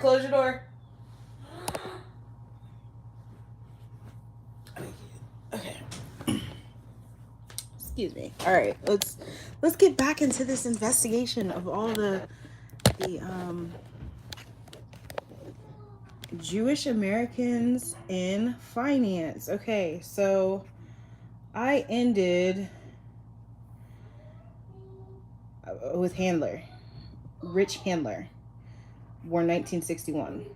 Close your door. Okay. Excuse me. All right, let's get back into this investigation of all the Jewish Americans in finance. Okay, so I ended with Handler, Rich Handler, born 1961,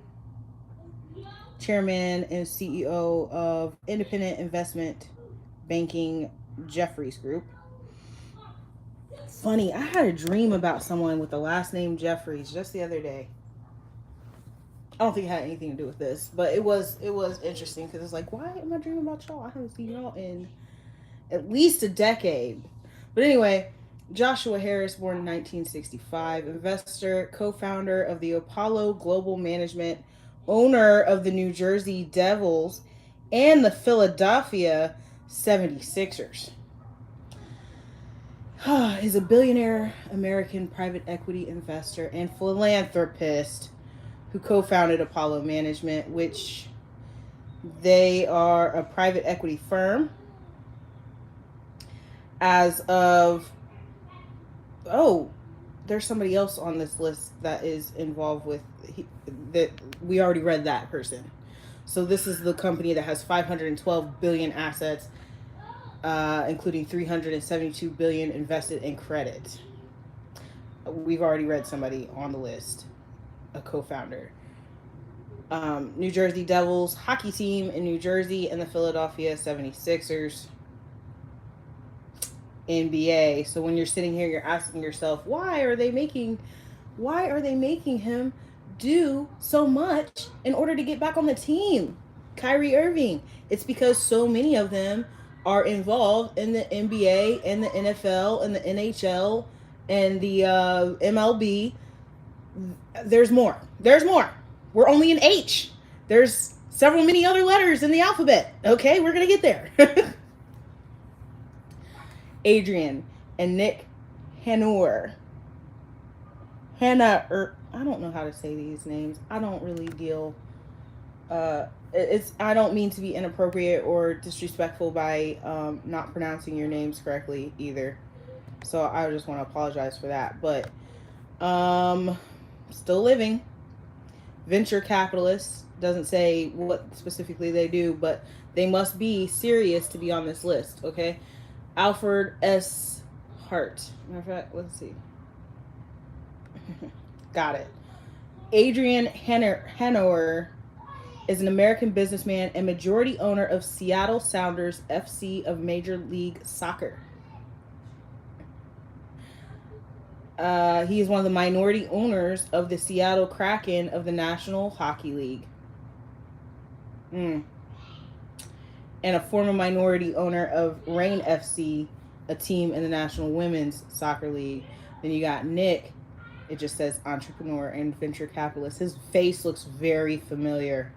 chairman and CEO of independent investment banking Jeffries Group. Funny, I had a dream about someone with the last name Jeffries just the other day. I don't think it had anything to do with this, but it was interesting because it's like, why am I dreaming about y'all? I haven't seen y'all in at least a decade. But anyway, Joshua Harris, born in 1965, investor, co-founder of the Apollo Global Management, owner of the New Jersey Devils and the Philadelphia 76ers. Is a billionaire American private equity investor and philanthropist who co-founded Apollo Management, which they are a private equity firm as of oh, there's somebody else on this list that is involved with that we already read that person. So this is the company that has 512 billion assets, including 372 billion invested in credit. We've already read somebody on the list, a co-founder. New Jersey Devils hockey team in New Jersey and the Philadelphia 76ers NBA. So when you're sitting here, you're asking yourself, why are they making him do so much in order to get back on the team? Kyrie Irving. It's because so many of them are involved in the NBA and the NFL and the NHL and the MLB. There's more. There's more. We're only in H. There's several many other letters in the alphabet. Okay, we're gonna get there. Adrian and Nick Hanauer. I don't know how to say these names. I don't really deal. I don't mean to be inappropriate or disrespectful by not pronouncing your names correctly either. So I just want to apologize for that. But still living. Venture capitalists, doesn't say what specifically they do, but they must be serious to be on this list. Okay, Alfred S. Hart. Matter of fact, let's see. Got it. Adrian Hanauer is an American businessman and majority owner of Seattle Sounders FC of Major League Soccer. He is one of the minority owners of the Seattle Kraken of the National Hockey League. And a former minority owner of Reign FC, a team in the National Women's Soccer League. Then you got Nick. It just says entrepreneur and venture capitalist. His face looks very familiar.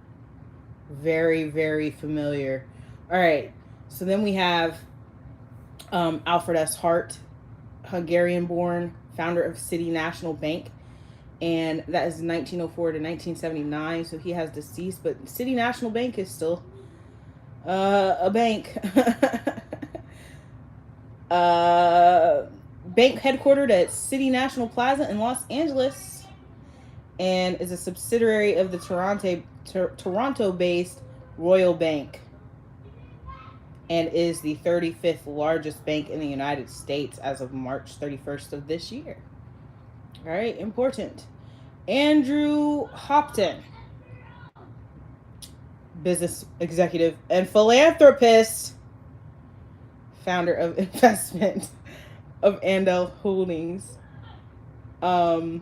Very, very familiar. All right. So then we have Alfred S. Hart, Hungarian born, founder of City National Bank. And that is 1904 to 1979. So he has deceased, but City National Bank is still a bank. Bank headquartered at City National Plaza in Los Angeles and is a subsidiary of the Toronto-based Royal Bank and is the 35th largest bank in the United States as of March 31st of this year. All right, important. Andrew Hopton, business executive and philanthropist, founder of investment of Andel Holdings, and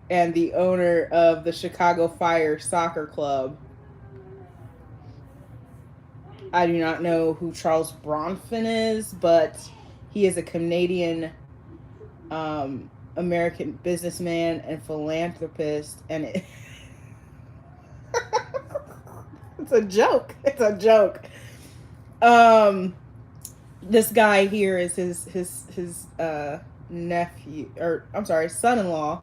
the owner of the Chicago Fire Soccer Club. I do not know who Charles Bronfman is, but he is a Canadian American businessman and philanthropist, and it's a joke. It's a joke. This guy here is his nephew, or I'm sorry, son-in-law.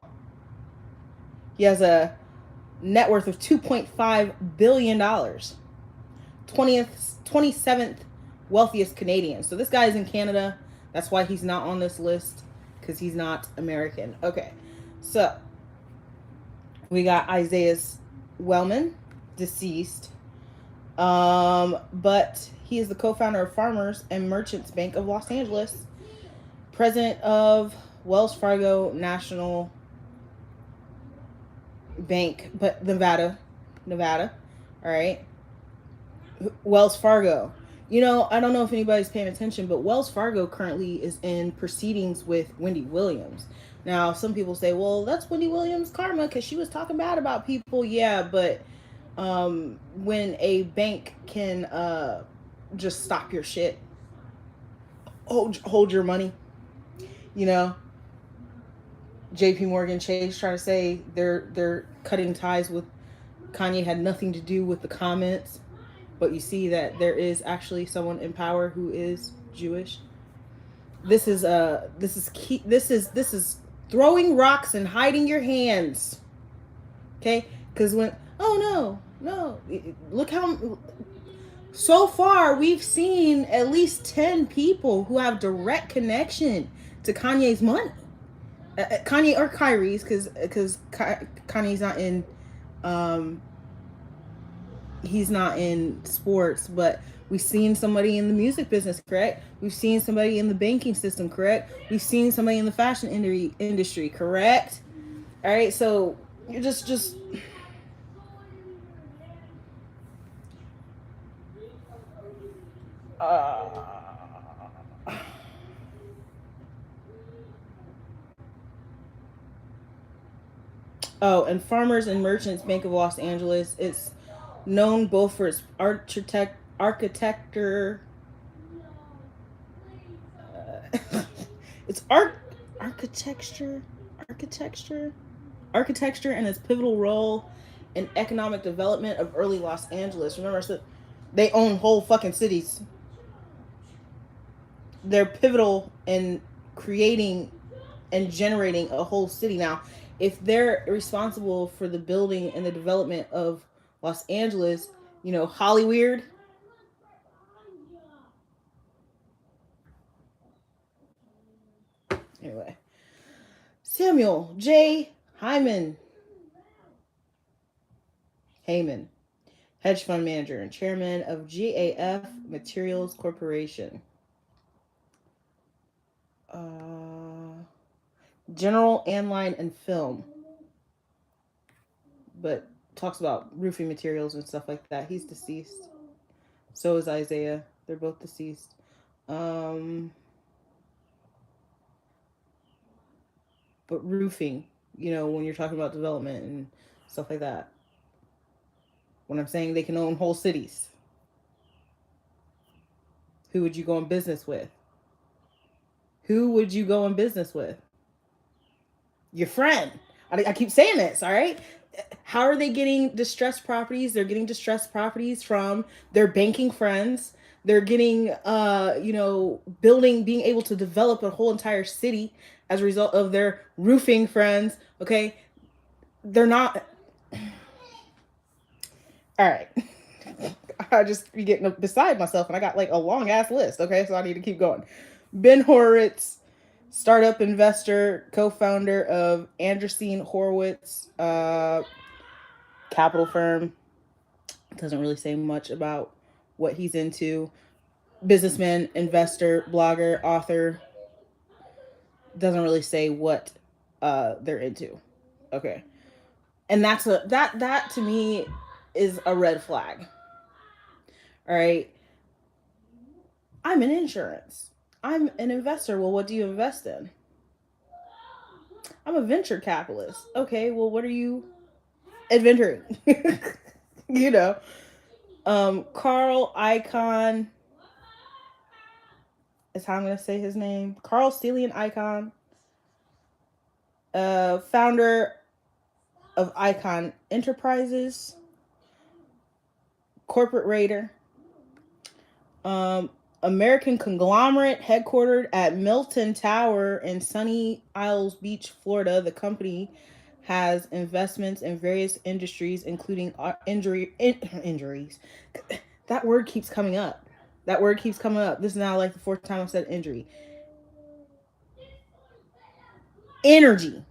He has a net worth of $2.5 billion. 27th wealthiest Canadian. So this guy's in Canada. That's why he's not on this list, because he's not American. Okay, so we got Isaiah Wellman, deceased. But he is the co-founder of Farmers and Merchants Bank of Los Angeles, president of Wells Fargo National Bank, but Nevada. All right. Wells Fargo. You know, I don't know if anybody's paying attention, but Wells Fargo currently is in proceedings with Wendy Williams. Now, some people say, well, that's Wendy Williams' karma because she was talking bad about people. Yeah, but when a bank can just stop your shit, hold your money, you know, JP Morgan Chase trying to say they're cutting ties with Kanye, had nothing to do with the comments, but you see that there is actually someone in power who is Jewish. This is throwing rocks and hiding your hands. Okay? Because when no, look how so far we've seen at least 10 people who have direct connection to Kanye's money. Kanye or Kyrie's, because Kanye's not in he's not in sports, but we've seen somebody in the music business, correct? We've seen somebody in the banking system, correct? We've seen somebody in the fashion industry, correct? All right, so you're just oh, and Farmers and Merchants Bank of Los Angeles. It's known both for its architecture. It's architecture, architecture, and its pivotal role in economic development of early Los Angeles. Remember, so they own whole fucking cities. They're pivotal in creating and generating a whole city. Now, if they're responsible for the building and the development of Los Angeles, you know, Hollyweird. Anyway, Samuel J. Heyman, hedge fund manager and chairman of GAF Materials Corporation. General Anline and Film, but talks about roofing materials and stuff like that. He's deceased. So is Isaiah. They're both deceased. But roofing, you know, when you're talking about development and stuff like that. When I'm saying they can own whole cities, who would you go in business with? Who would you go in business with? Your friend. I keep saying this, all right? How are they getting distressed properties? They're getting distressed properties from their banking friends. They're getting, being able to develop a whole entire city as a result of their roofing friends. Okay, they're not. All right, I just be getting beside myself, and I got like a long ass list. Okay, so I need to keep going. Ben Horowitz, startup investor, co-founder of Andreessen Horowitz capital firm. Doesn't really say much about what he's into. Businessman, investor, blogger, author. Doesn't really say what they're into. Okay, and that to me is a red flag. All right, I'm in insurance. I'm an investor. Well, what do you invest in? I'm a venture capitalist. Okay, well, what are you adventuring? you know, Carl Icahn is how I'm going to say his name. Carl Celian Icahn, founder of Icahn Enterprises, corporate raider, American conglomerate headquartered at Milton Tower in Sunny Isles Beach, Florida. The company has investments in various industries, including injuries. That word keeps coming up. That word keeps coming up. This is now like the fourth time I've said injury. Energy,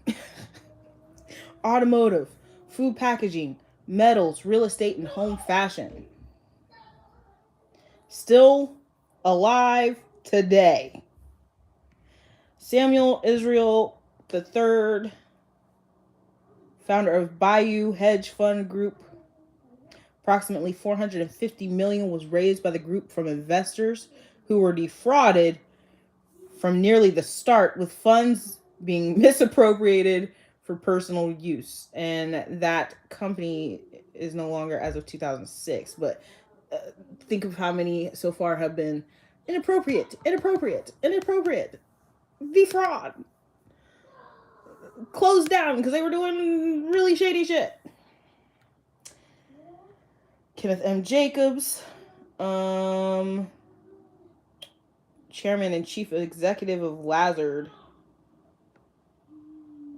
automotive, food packaging, metals, real estate, and home fashion. Still alive today. Samuel Israel III, founder of Bayou Hedge Fund Group. Approximately 450 million was raised by the group from investors who were defrauded from nearly the start, with funds being misappropriated for personal use. And that company is no longer as of 2006. But think of how many so far have been inappropriate, defraud, closed down because they were doing really shady shit. Kenneth M. Jacobs, chairman and chief executive of Lazard.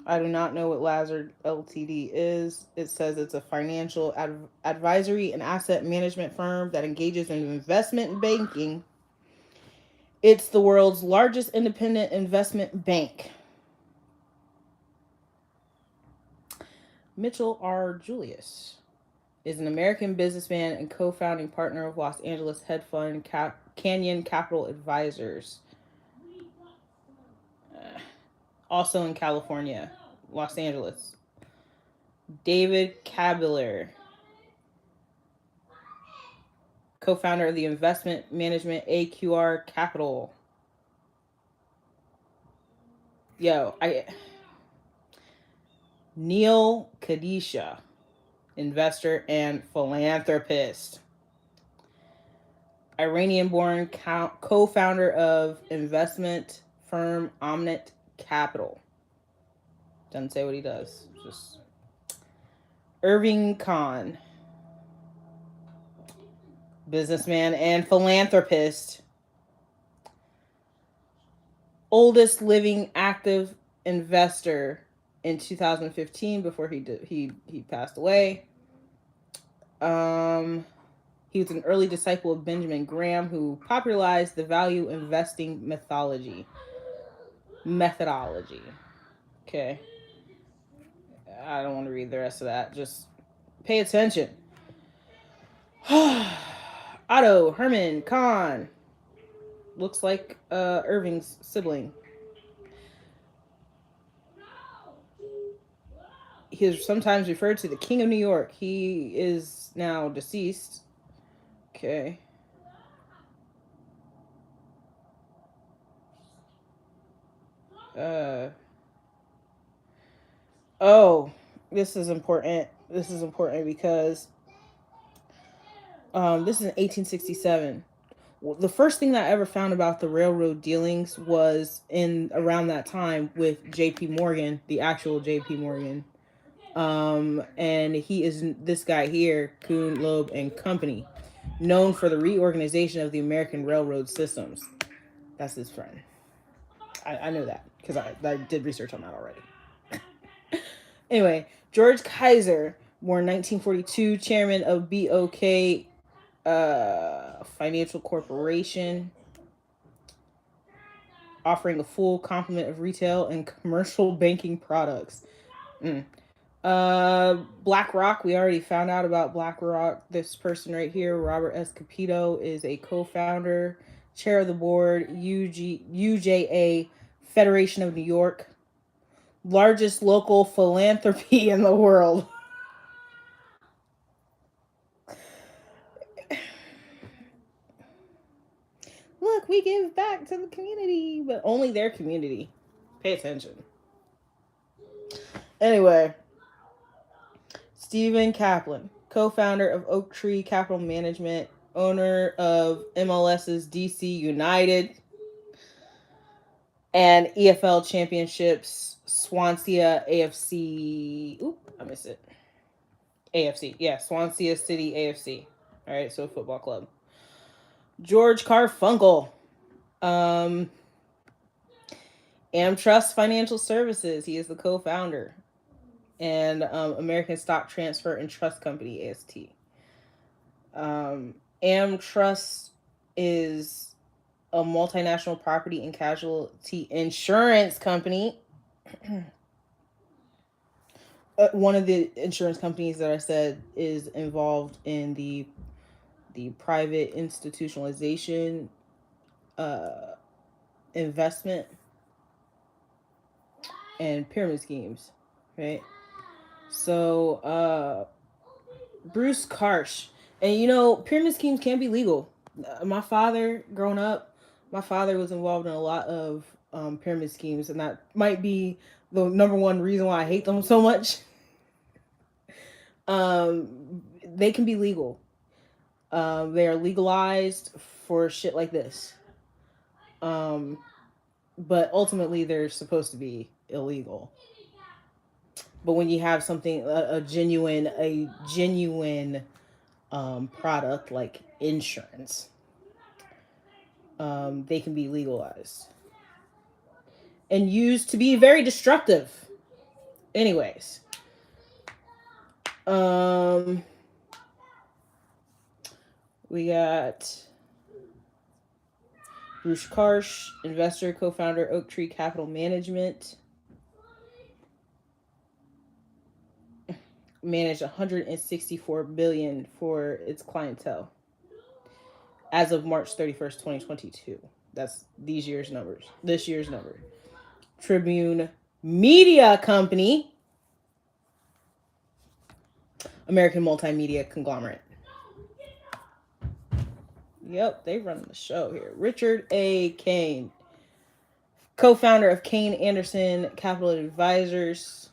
I do not know what Lazard Ltd is. It says it's a financial advisory and asset management firm that engages in investment banking. It's the world's largest independent investment bank. Mitchell R. Julius is an American businessman and co-founding partner of Los Angeles hedge fund Canyon Capital Advisors. Also in California, Los Angeles. David Cabiller, co-founder of the investment management AQR Capital. Neil Kadisha, investor and philanthropist. Iranian-born co-founder of investment firm Omnet Capital. Doesn't say what he does. Just Irving Khan, businessman and philanthropist. Oldest living active investor in 2015 before he passed away. He was an early disciple of Benjamin Graham, who popularized the value investing methodology. Okay. I don't want to read the rest of that. Just pay attention. Otto Herman Kahn. Looks like Irving's sibling. He is sometimes referred to the King of New York. He is now deceased. Okay. This is important. This is important because this is in 1867. The first thing that I ever found about the railroad dealings was in around that time with J.P. Morgan, the actual J.P. Morgan. And he is this guy here, Kuhn, Loeb, and Company, known for the reorganization of the American railroad systems. That's his friend. I know that because I did research on that already. Anyway, George Kaiser, born 1942, chairman of BOK Financial Corporation, offering a full complement of retail and commercial banking products. BlackRock, we already found out about BlackRock. This person right here, Robert S. Capito, is a co-founder, chair of the board, UJA Federation of New York, largest local philanthropy in the world. Look, we give back to the community, but only their community. Pay attention. Anyway, Stephen Kaplan, co-founder of Oak Tree Capital Management, owner of MLS's DC United and EFL Championships, Swansea AFC. Oop, I missed it. AFC. Yeah, Swansea City AFC. All right, so football club. George Carfunkel. Amtrust Financial Services. He is the co-founder. and American Stock Transfer and Trust Company, AST. AmTrust is a multinational property and casualty insurance company. One of the insurance companies that I said is involved in the private institutionalization, uh, investment, and pyramid schemes, right? So Bruce Karsh, and pyramid schemes can be legal. My father, growing up, my father was involved in a lot of pyramid schemes, and that might be the number one reason why I hate them so much. They can be legal. They are legalized for shit like this. Um, but ultimately, they're supposed to be illegal. But when you have something a genuine product like insurance, they can be legalized and used to be very destructive. Anyways, um, we got Bruce Karsh, investor, co-founder, Oak Tree Capital Management, managed 164 billion for its clientele as of March 31st, 2022. That's these year's numbers. This year's number. Tribune Media Company, American multimedia conglomerate. Yep, they run the show here. Richard A. Kane, co-founder of Kane Anderson Capital Advisors,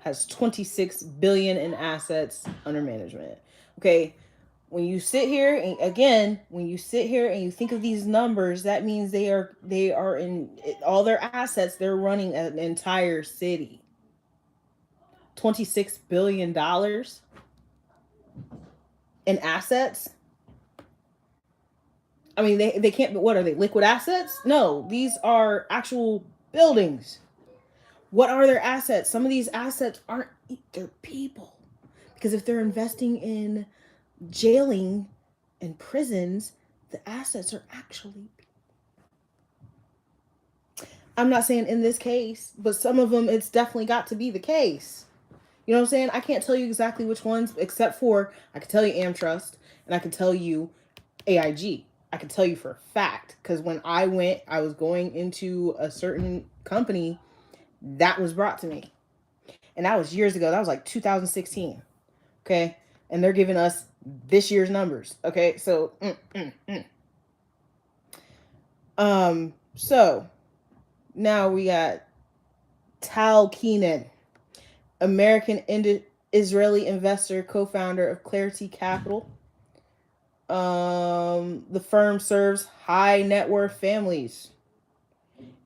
has 26 billion in assets under management. Okay, when you sit here and again, when you sit here and you think of these numbers, that means they are in all their assets. They're running an entire city. $26 billion in assets. I mean, they can't. What are they? Liquid assets? No, these are actual buildings. What are their assets? Some of these assets aren't. They're people, because if they're investing in jailing and prisons, the assets are actually. I'm not saying in this case, but some of them, it's definitely got to be the case. You know what I'm saying? I can't tell you exactly which ones, except for I can tell you AmTrust and I can tell you AIG. I can tell you for a fact, because when I was going into a certain company that was brought to me, and that was years ago. That was like 2016. Okay, and they're giving us this year's numbers. Okay, so so now we got Tal Keenan, American Israeli investor, co-founder of Clarity Capital. The firm serves high net worth families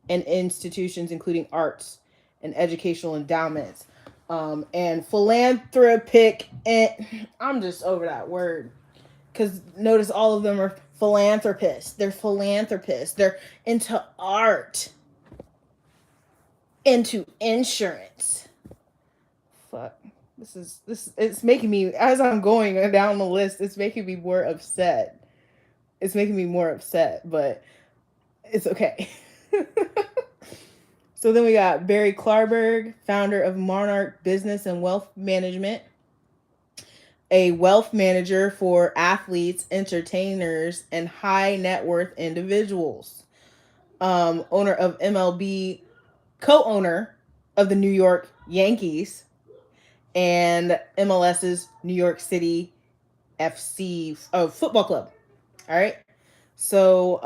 and institutions, including arts and educational endowments, and philanthropic. And I'm just over that word, because notice all of them are philanthropists. They're philanthropists. They're into art, into insurance. Fuck. This. It's making me, as I'm going down the list, it's making me more upset. It's making me more upset, but it's okay. So then we got Barry Klarberg, founder of Monarch Business and Wealth Management, a wealth manager for athletes, entertainers, and high net worth individuals. Owner of MLB, co-owner of the New York Yankees and MLS's New York City FC football club. All right. So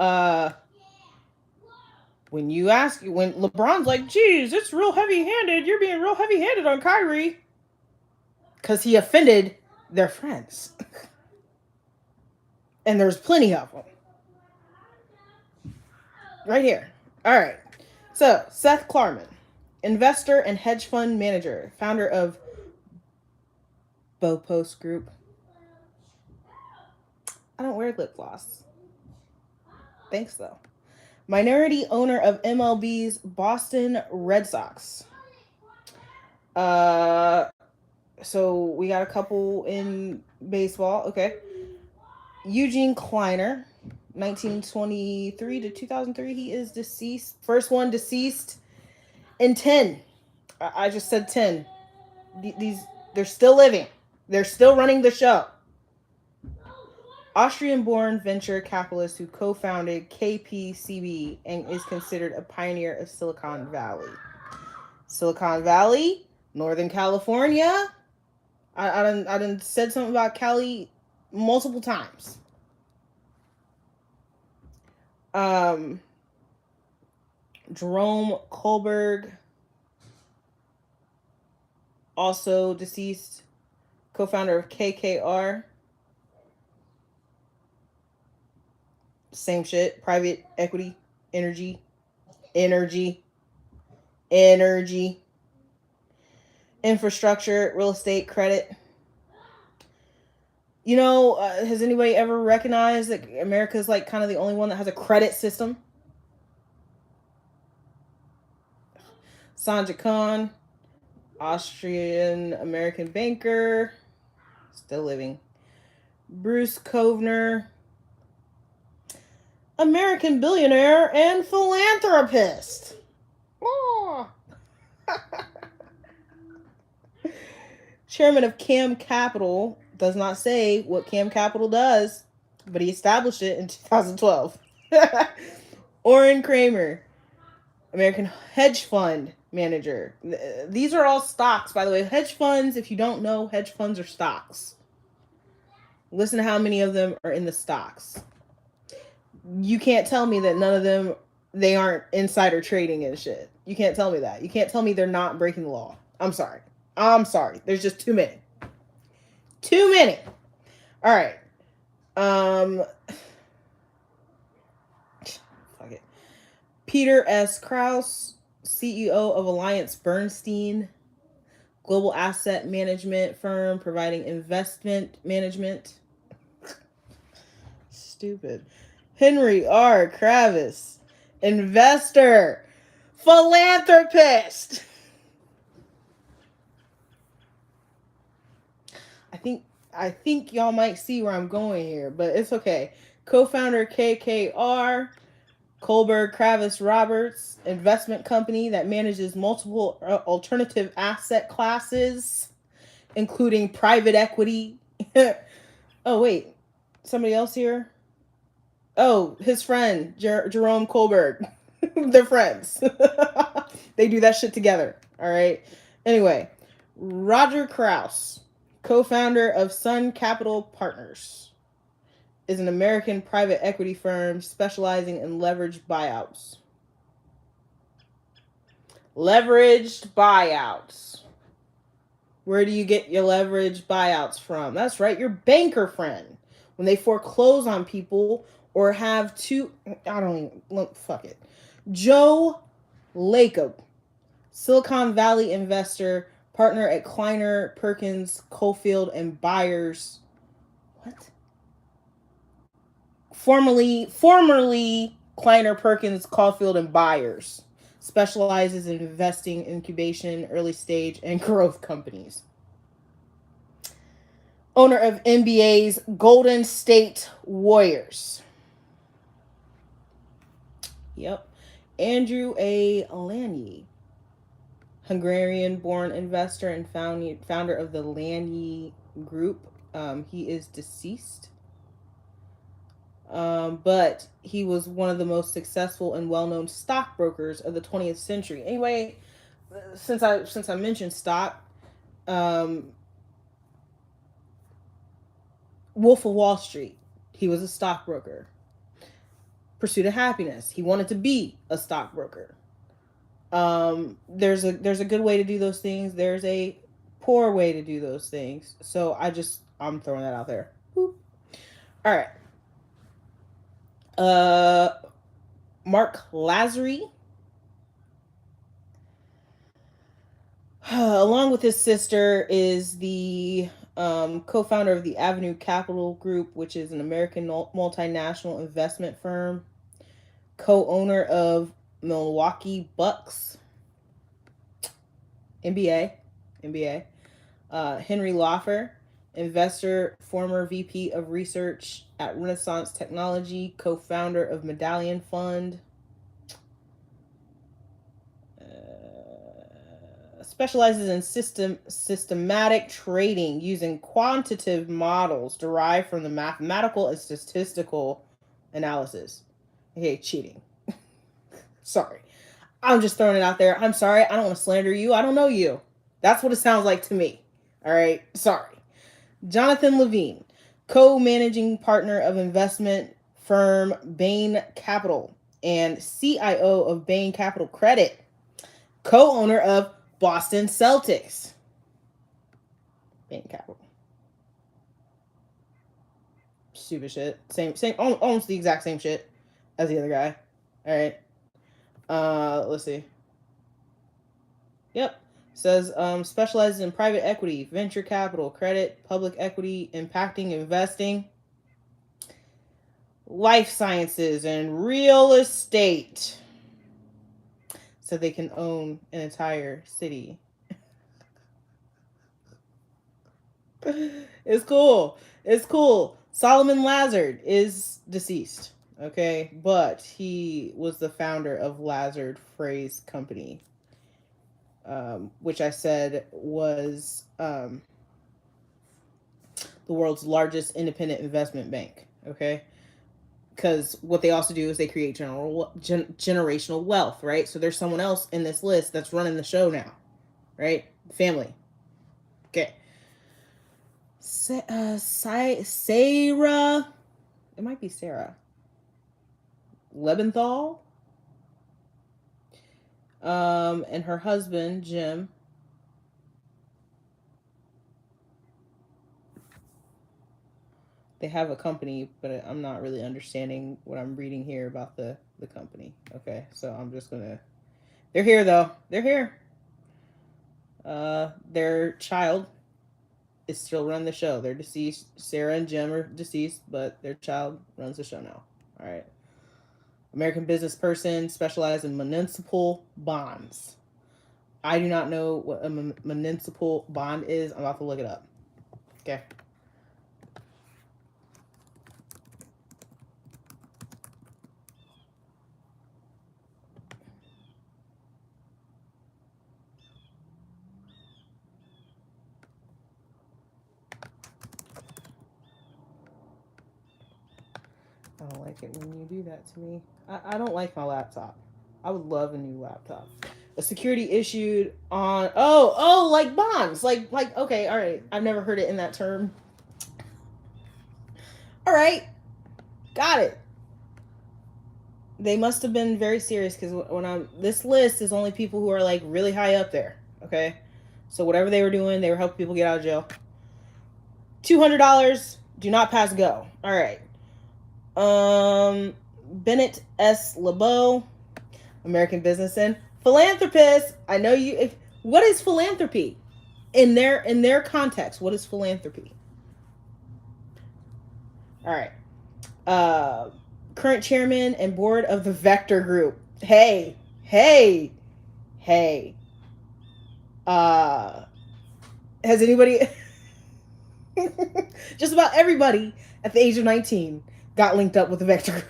when LeBron's like, geez, it's real heavy handed. You're being real heavy handed on Kyrie. Because he offended their friends. And there's plenty of them. Right here. All right. So, Seth Klarman, investor and hedge fund manager, founder of Bopos Group. I don't wear lip gloss. Thanks, though. Minority owner of MLB's Boston Red Sox. Uh, so we got a couple in baseball. Okay. Eugene Kleiner, 1923 to 2003. He is deceased. First one deceased in 10. I just said 10. These, they're still living. They're still running the show. Austrian-born venture capitalist who co-founded KPCB and is considered a pioneer of Silicon Valley. Silicon Valley, Northern California. I done said something about Cali multiple times. Jerome Kohlberg, also deceased, co-founder of KKR. Same shit. Private equity, energy, infrastructure, real estate, credit. You know, has anybody ever recognized that America's like kind of the only one that has a credit system? Sanja Khan, Austrian American banker, still living. Bruce Kovner, American billionaire and philanthropist. Oh. Chairman of Cam Capital, does not say what Cam Capital does, but he established it in 2012. Oren Kramer, American hedge fund manager. These are all stocks, by the way. Hedge funds, if you don't know, hedge funds are stocks. Listen to how many of them are in the stocks. You can't tell me that none of them, they aren't insider trading and shit. You can't tell me that. You can't tell me they're not breaking the law. I'm sorry. There's just too many. Too many. All right. Fuck it. Peter S. Krause, CEO of Alliance Bernstein, global asset management firm providing investment management. Stupid. Henry R. Kravis, investor, philanthropist. I think y'all might see where I'm going here, but it's okay. Co-founder KKR, Kohlberg Kravis Roberts, investment company that manages multiple alternative asset classes, including private equity. Oh, wait. Somebody else here? Oh, his friend, Jerome Kohlberg. They're friends. They do that shit together. All right. Anyway, Roger Krause, co-founder of Sun Capital Partners, is an American private equity firm specializing in leveraged buyouts. Leveraged buyouts. Where do you get your leveraged buyouts from? That's right, your banker friend. When they foreclose on people or have two, I don't even, fuck it. Joe Lacob, Silicon Valley investor, partner at Kleiner, Perkins, Cofield, and Byers. What? Formerly Kleiner, Perkins, Caulfield, and Byers. Specializes in investing, incubation, early stage, and growth companies. Owner of NBA's Golden State Warriors. Yep. Andrew A. Lanier, Hungarian-born investor and founder of the Lanier Group. He is deceased. But he was one of the most successful and well-known stockbrokers of the 20th century. Anyway, since I mentioned stock, Wolf of Wall Street, he was a stockbroker. Pursuit of Happiness, he wanted to be a stockbroker. There's a good way to do those things. There's a poor way to do those things. So I'm throwing that out there. Boop. All right. Mark Lazary, along with his sister, is the co-founder of the Avenue Capital Group, which is an American multinational investment firm, co-owner of Milwaukee Bucks, NBA. MBA. Henry Loffer, investor, former VP of research at Renaissance Technology, co-founder of Medallion Fund. Specializes in systematic trading using quantitative models derived from the mathematical and statistical analysis. Okay, cheating. Sorry. I'm just throwing it out there. I'm sorry. I don't want to slander you. I don't know you. That's what it sounds like to me. All right. Sorry. Jonathan Levine, co-managing partner of investment firm Bain Capital and CIO of Bain Capital Credit, co-owner of Boston Celtics. Bain Capital. Stupid shit. Same, almost the exact same shit as the other guy. All right. Let's see. Yep. Says specializes in private equity, venture capital, credit, public equity, impacting investing, life sciences, and real estate. So they can own an entire city. It's cool. It's cool. Solomon Lazard is deceased. Okay, but he was the founder of Lazard Phrase Company, which I said was the world's largest independent investment bank. Okay, because what they also do is they create generational wealth, right? So there's someone else in this list that's running the show now, right? Family. Okay. Sarah, it might be Sarah Lebenthal, and her husband Jim. They have a company, but I'm not really understanding what I'm reading here about the company. Okay, so I'm just gonna. They're here though. They're here. Their child is still running the show. They're deceased. Sarah and Jim are deceased, but their child runs the show now. All right. American business person, specialized in municipal bonds. I do not know what a municipal bond is. I'm about to look it up. Okay. I don't like it when you do that to me. I don't like my laptop. I would love a new laptop. A security issued on like bonds. Like okay, all right. I've never heard it in that term. All right. Got it. They must have been very serious because this list is only people who are like really high up there. Okay. So whatever they were doing, they were helping people get out of jail. $200. Do not pass go. All right. Bennett S. LeBeau, American business and philanthropist. I know you. What is philanthropy in their context? What is philanthropy? All right. Current chairman and board of the Vector Group. Hey. Has anybody? Just about everybody at the age of 19 got linked up with the Vector Group.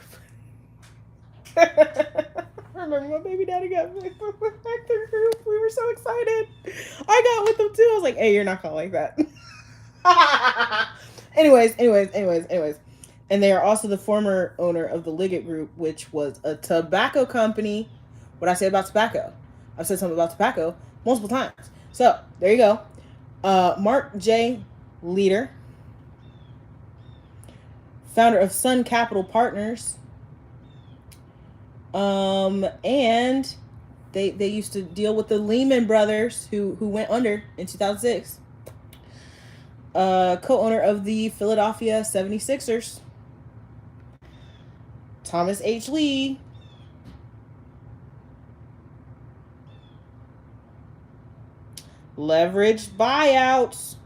I remember my baby daddy got linked with the Vector Group. We were so excited. I got with them too. I was like, hey, you're not gonna like that. anyways. And they are also the former owner of the Liggett Group, which was a tobacco company. What I say about tobacco? I've said something about tobacco multiple times. So there you go. Mark J. Leader, founder of Sun Capital Partners. And they used to deal with the Lehman Brothers who went under in 2006. Co-owner of the Philadelphia 76ers. Thomas H. Lee. Leveraged buyouts.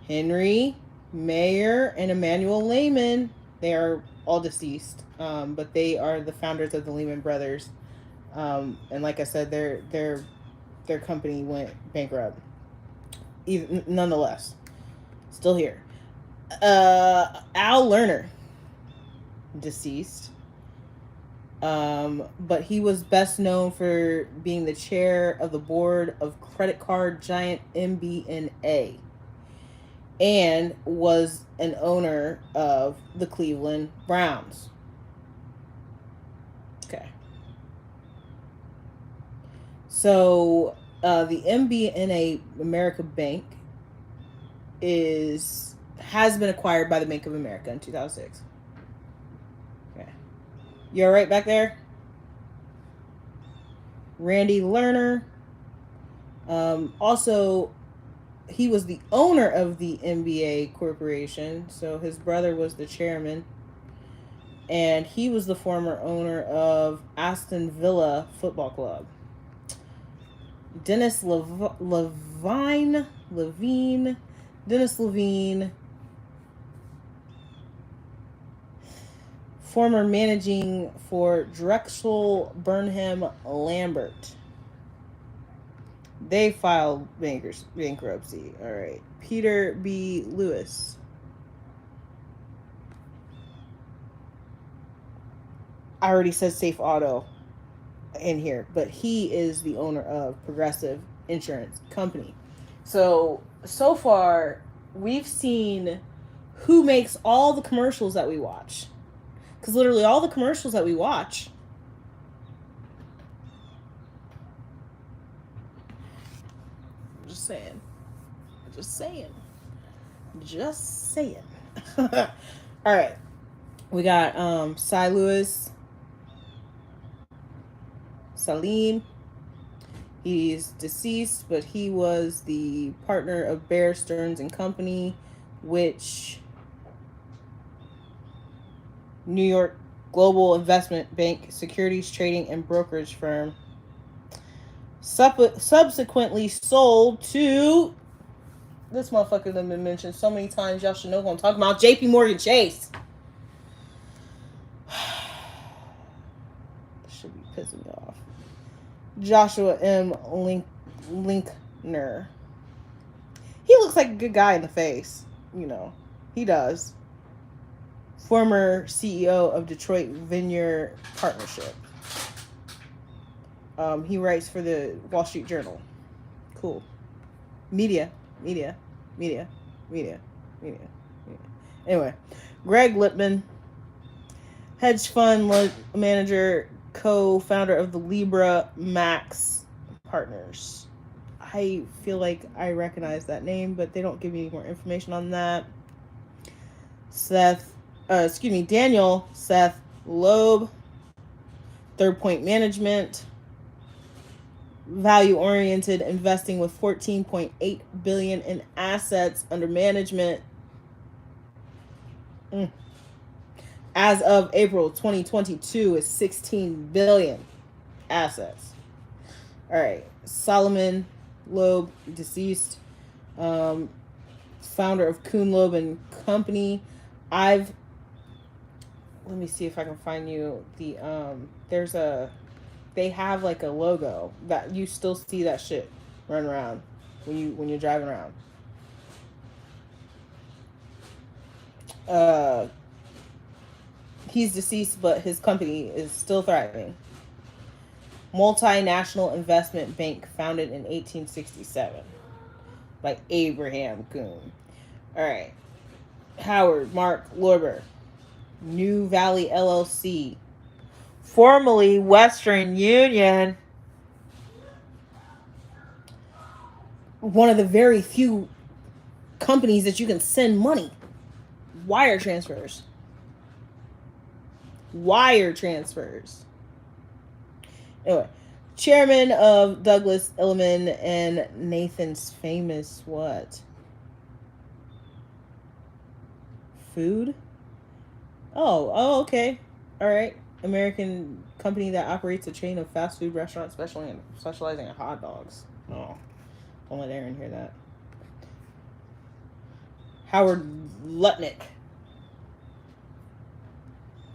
Henry Mayer and Emmanuel Lehman. They are all deceased, but they are the founders of the Lehman Brothers. And like I said, their company went bankrupt. even nonetheless, still here. Al Lerner, deceased. But he was best known for being the chair of the board of credit card giant MBNA and was an owner of the Cleveland Browns. Okay. So the MBNA America Bank has been acquired by the Bank of America in 2006. Okay. You all right back there? Randy Lerner. Also, he was the owner of the NBA Corporation, so his brother was the chairman. And he was the former owner of Aston Villa Football Club. Dennis Levine, former managing for Drexel Burnham Lambert. They filed bankruptcy. All right. Peter B. Lewis. I already said Safe Auto in here, but he is the owner of Progressive Insurance Company. So far, we've seen who makes all the commercials that we watch. Because literally all the commercials that we watch Just saying. All right. We got Cy Lewis. Salim. He's deceased, but he was the partner of Bear Stearns and Company, which New York global investment bank, securities trading and brokerage firm, subsequently sold to this motherfucker that been mentioned so many times. Y'all should know who I'm talking about. JP Morgan Chase. Should be pissing me off. Joshua M. Linkner. He looks like a good guy in the face. You know, he does. Former CEO of Detroit Vineyard Partnership. He writes for the Wall Street Journal. Cool. Media. Anyway, Greg Lippman, hedge fund manager, co-founder of the Libra Max Partners. I feel like I recognize that name, but they don't give me any more information on that. Daniel Seth Loeb, Third Point Management, value-oriented investing with $14.8 billion in assets under management. As of April 2022 is $16 billion assets. All right. Solomon Loeb, deceased, founder of Kuhn Loeb and Company. Let me see if I can find you they have like a logo that you still see that shit run around when you're driving around. He's deceased, but his company is still thriving. Multinational investment bank founded in 1867 by Abraham Kuhn. All right. Howard Mark Lorber, New Valley LLC, formerly Western Union, one of the very few companies that you can send money, wire transfers. Anyway, chairman of Douglas Elliman and Nathan's Famous what? Food? Oh, okay. All right. American company that operates a chain of fast food restaurants specializing in hot dogs. Oh, don't let Aaron hear that. Howard Lutnick,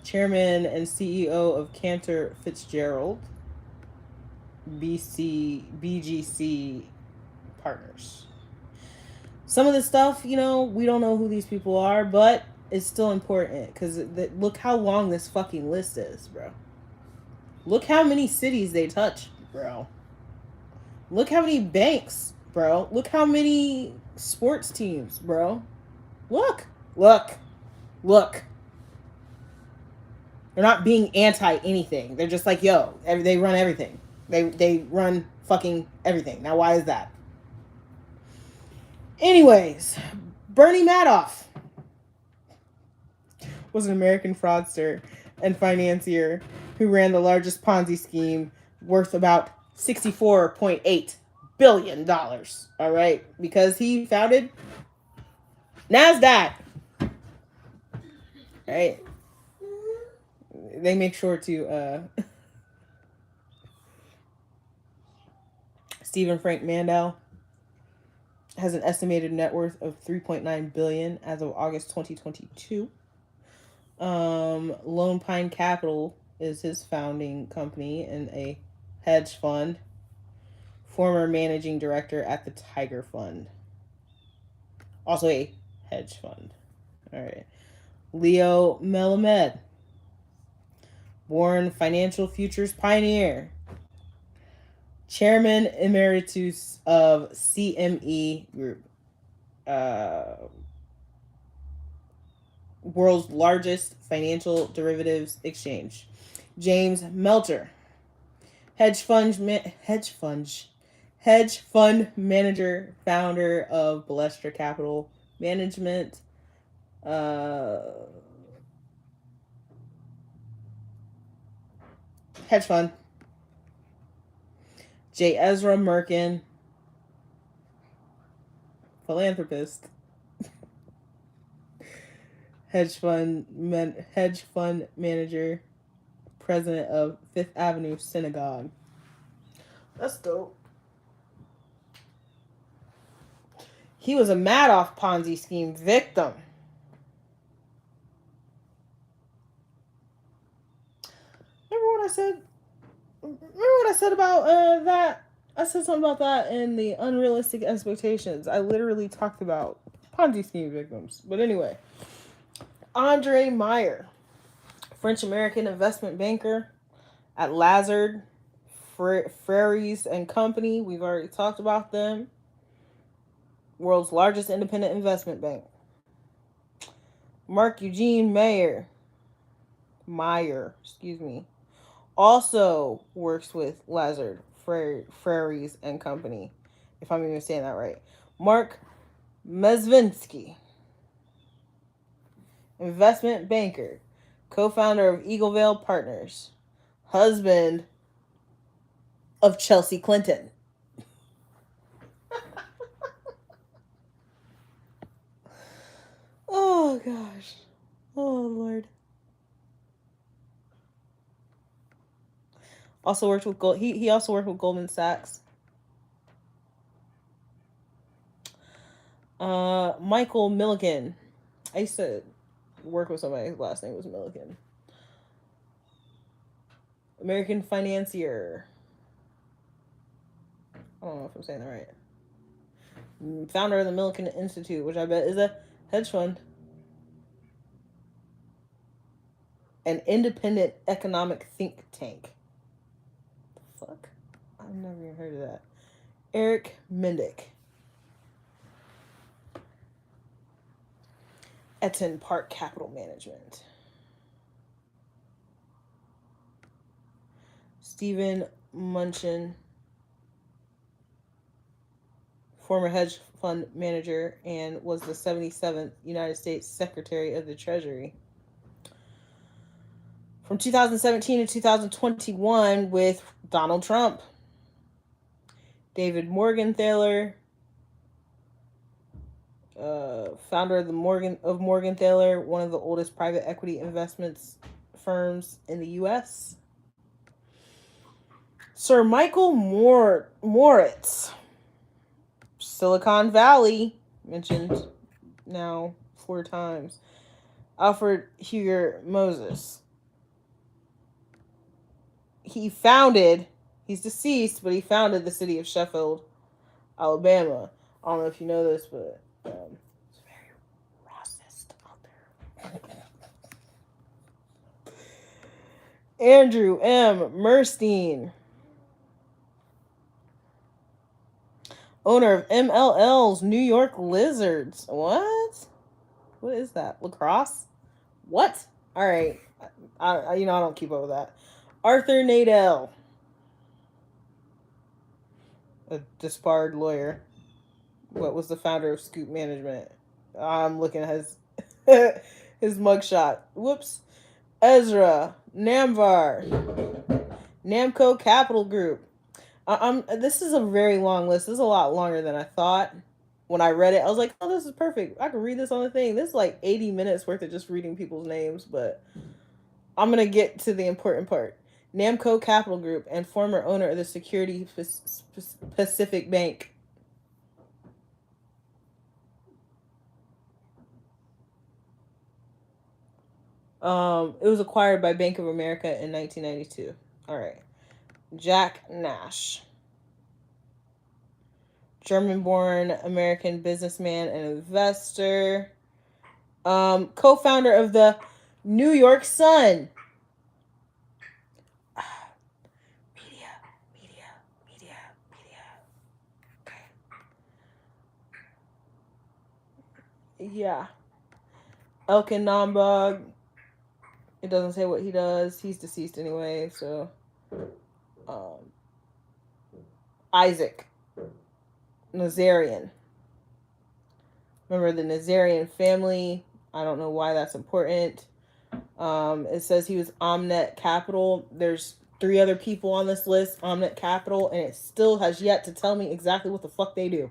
chairman and CEO of Cantor Fitzgerald, BGC Partners. Some of the stuff, we don't know who these people are, but it's still important because look how long this fucking list is, bro. Look how many cities they touch, bro. Look how many banks, bro. Look how many sports teams, bro. Look, look, look. They're not being anti anything. They're just like, yo, they run everything. They run fucking everything. Now, why is that? Anyways, Bernie Madoff was an American fraudster and financier who ran the largest Ponzi scheme worth about $64.8 billion. All right? Because he founded NASDAQ. Right? They make sure to Stephen Frank Mandel has an estimated net worth of $3.9 billion as of August 2022. Lone Pine Capital is his founding company and a hedge fund. Former managing director at the Tiger Fund. Also a hedge fund. All right. Leo Melamed. Born financial futures pioneer. Chairman Emeritus of CME Group. World's largest financial derivatives exchange. James Melcher. Hedge fund manager, founder of Balestra Capital Management. Hedge fund. J. Ezra Merkin, philanthropist. Hedge fund manager, president of Fifth Avenue Synagogue. That's dope. He was a Madoff Ponzi scheme victim. Remember what I said about that? I said something about that in the unrealistic expectations. I literally talked about Ponzi scheme victims. But anyway, Andre Meyer, French-American investment banker at Lazard, Frères and Company. We've already talked about them. World's largest independent investment bank. Mark Eugene Meyer, also works with Lazard, Frères and Company, if I'm even saying that right. Mark Mezvinsky, investment banker, co-founder of Eagle Vale Partners, husband of Chelsea Clinton. Oh gosh. Oh Lord. Also worked with he also worked with Goldman Sachs. Michael Milliken. I used to work with somebody whose last name was Milliken. American financier. I don't know if I'm saying that right. Founder of the Milliken Institute, which I bet is a hedge fund. An independent economic think tank. The fuck? I've never even heard of that. Eric Mendick. Eton Park Capital Management. Stephen Munchin, former hedge fund manager, and was the 77th United States Secretary of the Treasury. From 2017 to 2021 with Donald Trump. David Morgenthaler, founder of Morgenthaler, one of the oldest private equity investments firms in the U.S. Sir Michael Moritz, Silicon Valley, mentioned now 4 times. Alfred Huger Moses. He's deceased, but he founded the city of Sheffield, Alabama. I don't know if you know this, but It's very racist out there. Andrew M. Murstein, owner of MLL's New York Lizards. What? What is that? Lacrosse? What? All right. I don't keep up with that. Arthur Nadell, a disbarred lawyer. What was the founder of Scoop Management? I'm looking at his his mugshot. Whoops. Ezra Namvar, Namco Capital Group. This is a very long list. This is a lot longer than I thought. When I read it, I was like, "Oh, this is perfect. I can read this on the thing." This is like 80 minutes worth of just reading people's names, but I'm gonna get to the important part. Namco Capital Group and former owner of the Security Pacific Bank. It was acquired by Bank of America in 1992. All right. Jack Nash, German-born American businessman and investor, co-founder of the New York Sun. Media, media, media, media. Okay. Yeah. Elkin Nambog. It doesn't say what he does. He's deceased anyway, so. Isaac Nazarian. Remember the Nazarian family. I don't know why that's important. It says he was Omnet Capital. There's 3 other people on this list, Omnet Capital, and it still has yet to tell me exactly what the fuck they do.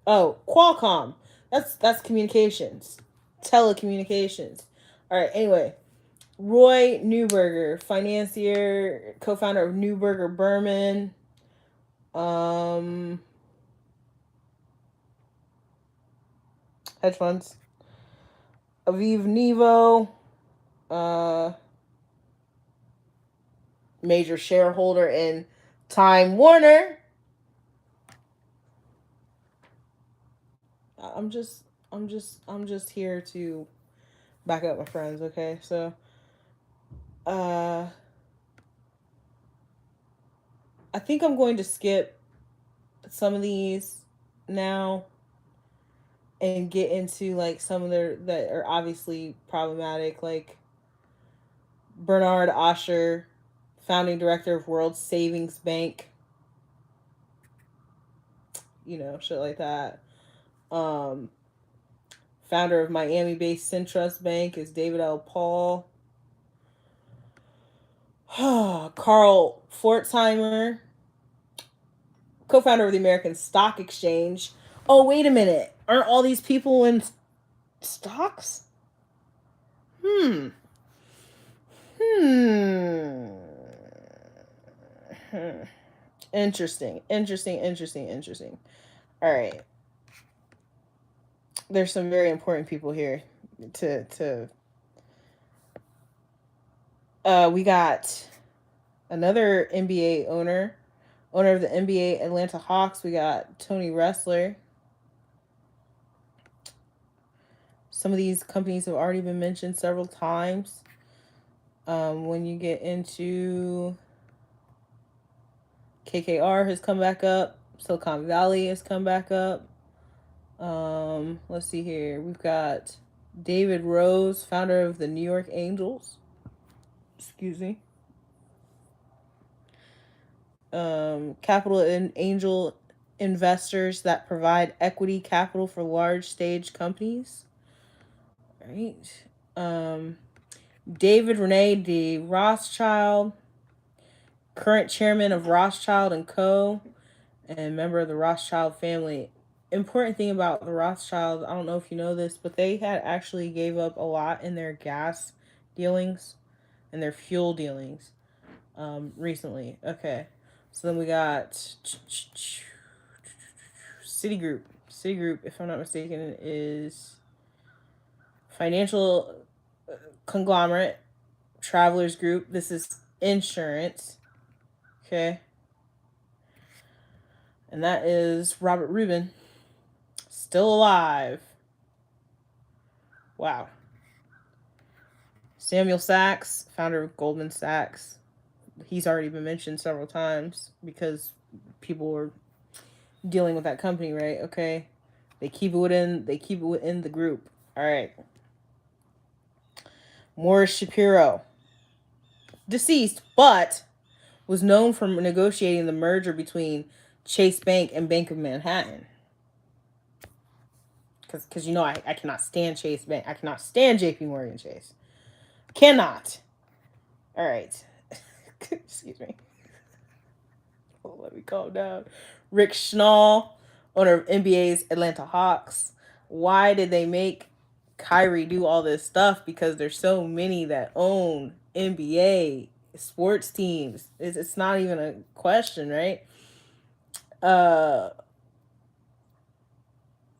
Oh, Qualcomm. That's communications. Telecommunications. Alright, anyway. Roy Neuberger, financier, co-founder of Neuberger Berman. Hedge funds. Aviv Nevo, major shareholder in Time Warner. I'm just here to back up my friends, okay? So, I think I'm going to skip some of these now and get into like some of their that are obviously problematic, like Bernard Osher, founding director of World Savings Bank. Shit like that. Founder of Miami-based Centrust Bank is David L. Paul. Carl Fortzheimer, co-founder of the American Stock Exchange. Oh, wait a minute. Aren't all these people in stocks? Hmm. Interesting. All right. There's some very important people here to we got another NBA owner of the NBA Atlanta Hawks. We got Tony Ressler. Some of these companies have already been mentioned several times. When you get into KKR has come back up. Silicon Valley has come back up. Let's see here. We've got David Rose, founder of the New York Angels. Excuse me. Capital and angel investors that provide equity capital for large stage companies. All right. David Rene de Rothschild, current chairman of Rothschild and Co., and member of the Rothschild family. Important thing about the Rothschilds, I don't know if you know this, but they had actually gave up a lot in their gas dealings and their fuel dealings recently. Okay. So then we got Citigroup. Citigroup, if I'm not mistaken, is financial conglomerate. Travelers Group. This is insurance. Okay. And that is Robert Rubin. Still alive. Wow. Samuel Sachs, founder of Goldman Sachs. He's already been mentioned several times because people were dealing with that company, right? Okay. They keep it within the group. All right. Morris Shapiro. Deceased, but was known for negotiating the merger between Chase Bank and Bank of Manhattan. Because you know I cannot stand Chase Bank. I cannot stand JP Morgan Chase. Cannot. All right. Excuse me. Oh, let me calm down. Rick Schnall, owner of NBA's Atlanta Hawks. Why did they make Kyrie do all this stuff? Because there's so many that own NBA sports teams. It's not even a question, right?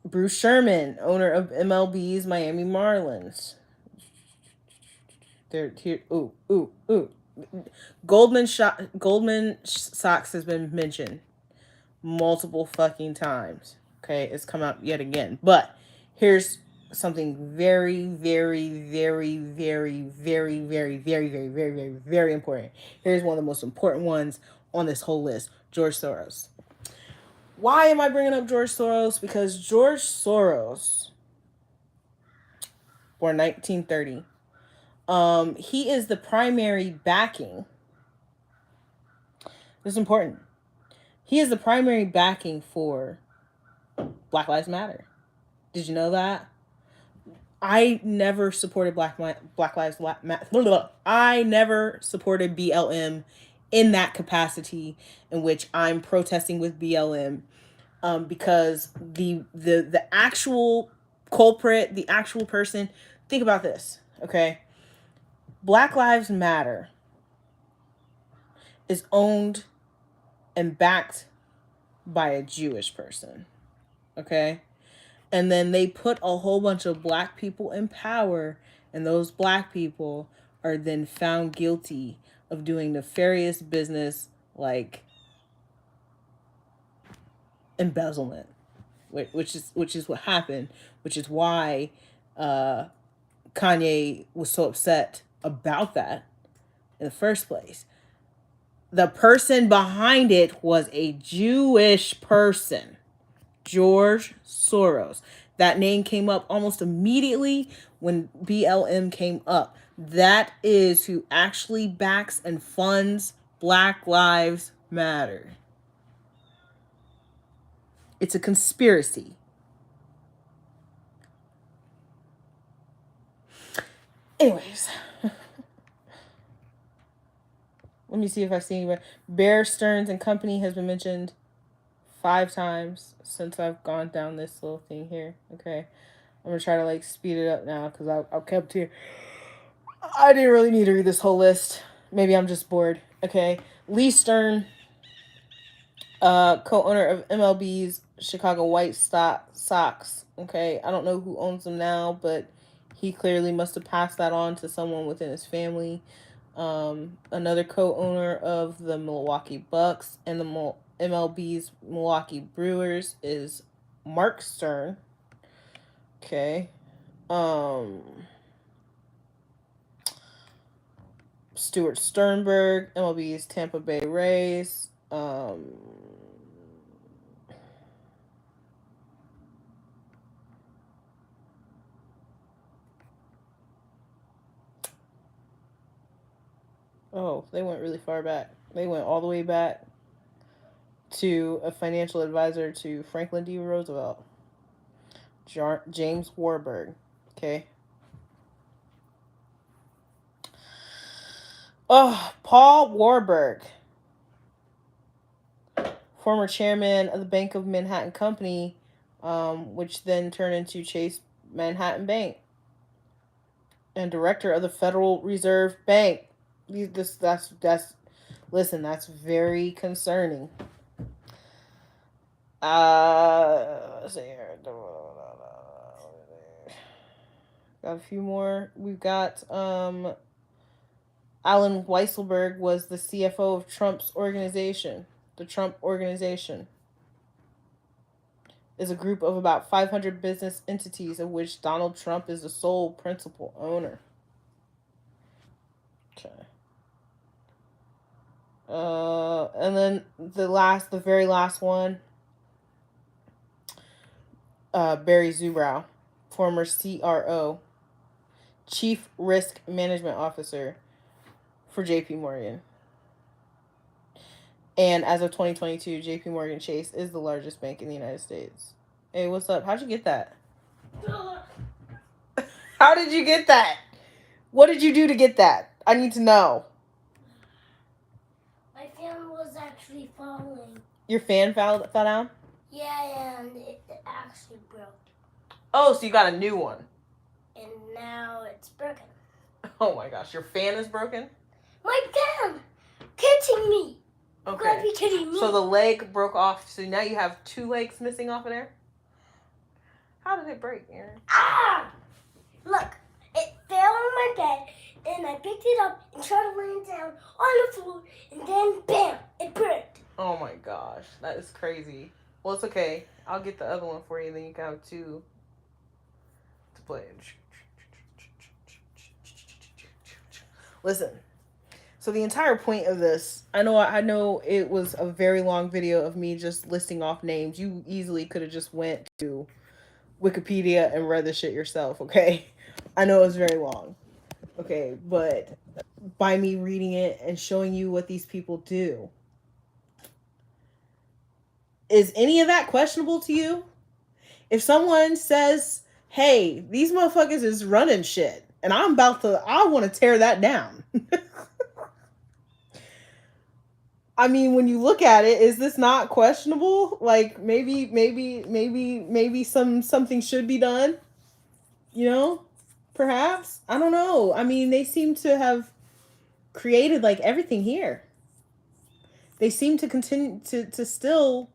Bruce Sherman, owner of MLB's Miami Marlins. They're here. Ooh. Goldman Sachs has been mentioned multiple fucking times. Okay, it's come out yet again. But here's something very, very, very, very, very, very, very, very, very, very, very important. Here's one of the most important ones on this whole list: George Soros. Why am I bringing up George Soros? Because George Soros, born 1930, he is the primary backing. This is important. He is the primary backing for Black Lives Matter. Did you know that? I never supported Black Lives Matter. I never supported BLM in that capacity in which I'm protesting with BLM, because the actual culprit, the actual person. Think about this, okay? Black Lives Matter is owned and backed by a Jewish person, okay? And then they put a whole bunch of black people in power, and those black people are then found guilty of doing nefarious business like embezzlement, which is what happened, which is why Kanye was so upset about that in the first place. The person behind it was a Jewish person, George Soros. That name came up almost immediately when BLM came up. That is who actually backs and funds Black Lives Matter. It's a conspiracy. Anyways, let me see if I see anywhere. Bear Stearns and Company has been mentioned 5 times since I've gone down this little thing here. Okay, I'm gonna try to speed it up now because I kept here. I didn't really need to read this whole list. Maybe I'm just bored. Okay, Lee Stern, co-owner of MLB's Chicago White Sox. Okay, I don't know who owns them now, but he clearly must have passed that on to someone within his family. Another co-owner of the Milwaukee Bucks and the MLB's Milwaukee Brewers is Mark Stern. Okay. Stuart Sternberg, MLB's Tampa Bay Rays. Oh, they went really far back. They went all the way back to a financial advisor to Franklin D. Roosevelt. James Warburg. Okay. Oh, Paul Warburg, former chairman of the Bank of Manhattan Company, which then turned into Chase Manhattan Bank, and director of the Federal Reserve Bank. Listen, that's very concerning. Let's see here. Got a few more. We've got Alan Weisselberg was the CFO of Trump's organization, the Trump Organization. is a group of about 500 business entities of which Donald Trump is the sole principal owner. Okay. And then the very last one, Barry Zubrow, former CRO, Chief Risk Management Officer for JP Morgan. And as of 2022, JP Morgan Chase is the largest bank in the United States. Hey, what's up? How'd you get that? How did you get that? What did you do to get that? I need to know. My fan was actually falling. Your fan fell down? Yeah, and it actually broke. Oh, so you got a new one. And now it's broken. Oh my gosh, your fan is broken? My fan! Catching me! Okay. You gotta be kidding me. So the leg broke off, so now you have 2 legs missing off of there? How did it break, Aaron? Ah! Look, it fell on my bed, and I picked it up and tried to lay it down on the floor, and then bam, it broke. Oh my gosh, that is crazy. Well, it's okay. I'll get the other one for you, and then you can have 2 to play. Listen. So the entire point of this, I know it was a very long video of me just listing off names. You easily could have just went to Wikipedia and read the shit yourself, okay? I know it was very long. Okay, but by me reading it and showing you what these people do, is any of that questionable to you? If someone says, hey, these motherfuckers is running shit, and I want to tear that down. I mean, when you look at it, is this not questionable? Like maybe something should be done. You know, perhaps, I don't know. I mean, they seem to have created like everything here. They seem to continue to still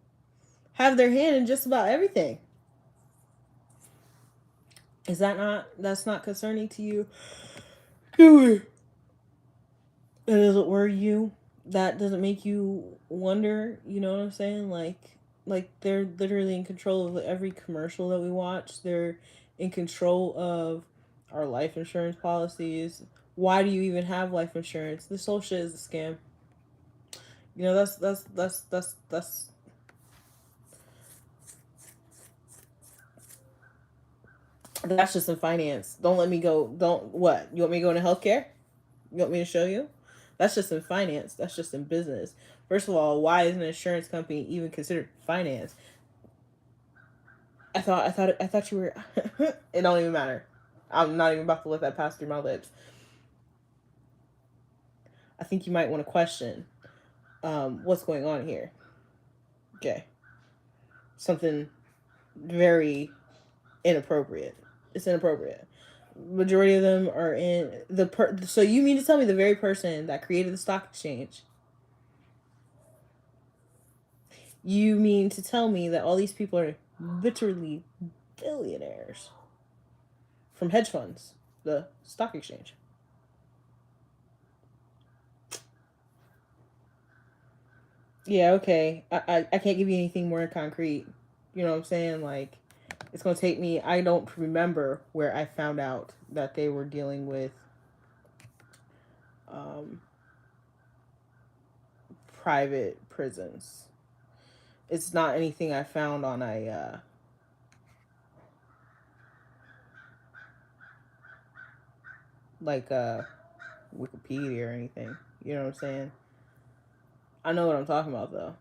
have their hand in just about everything. Is that's not concerning to you? It doesn't worry you. That doesn't make you wonder, you know what I'm saying? Like they're literally in control of every commercial that we watch. They're in control of our life insurance policies. Why do you even have life insurance? This whole shit is a scam. You know, that's just in finance. Don't let me go. Don't what? You want me to go into healthcare? You want me to show you? That's just in finance. That's just in business. First of all, why is an insurance company even considered finance? I thought you were. It don't even matter. I'm not even about to let that pass through my lips. I think you might want to question what's going on here. Okay. Something very inappropriate. It's inappropriate. Majority of them are in so you mean to tell me the very person that created the stock exchange, you mean to tell me that all these people are literally billionaires from hedge funds, the stock exchange? Yeah, okay. I can't give you anything more concrete. You know what I'm saying? Like, it's going to take me, I don't remember where I found out that they were dealing with private prisons. It's not anything I found on a like Wikipedia or anything. You know what I'm saying? I know what I'm talking about though.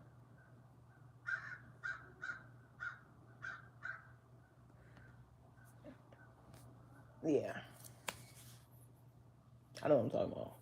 Yeah. I know what I'm talking about.